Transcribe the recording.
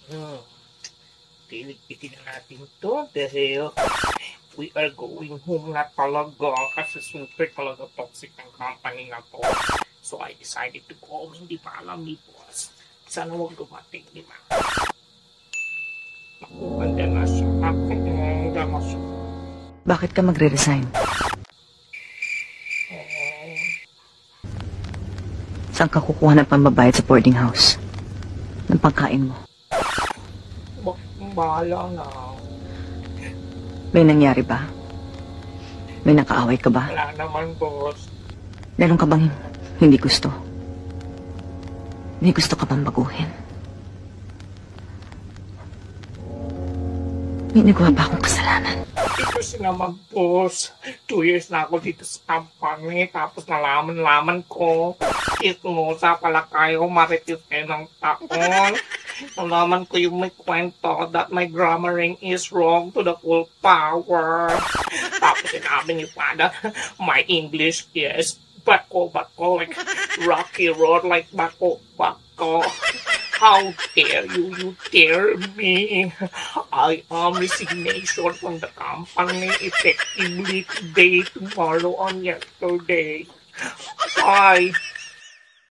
Hmm. Pilit-pitin na natin to dahil we are going home na talaga kasi super talaga toxic ang company na to. So I decided to go. Hindi pa alam ni boss. Sana huwag dumating, di ba? Ako, andyan na siya. Ako, andyan na siya. Bakit ka magre-resign? Saan ka kukuha ng pambabayad sa boarding house? Ng pagkain mo? Bahala na. May nangyari ba? May nakaaway ka ba? Wala naman, boss. Meron ka bang hindi gusto? May gusto ka bang baguhin? May nagawa ba akong kasalanan? Ito si naman, boss. 2 years na ako dito sa company. Tapos nalaman ko. Ismusa pala kayo. Maritis kayo ng taon. Nalaman ko yung may kwento that my grammaring is wrong to the full power. Tapos sinabi niyo pa na my English is bako, like Rocky Road, like bako. How dare you? You dare me? I am resignation from the company effectively today, tomorrow, on yesterday. Why?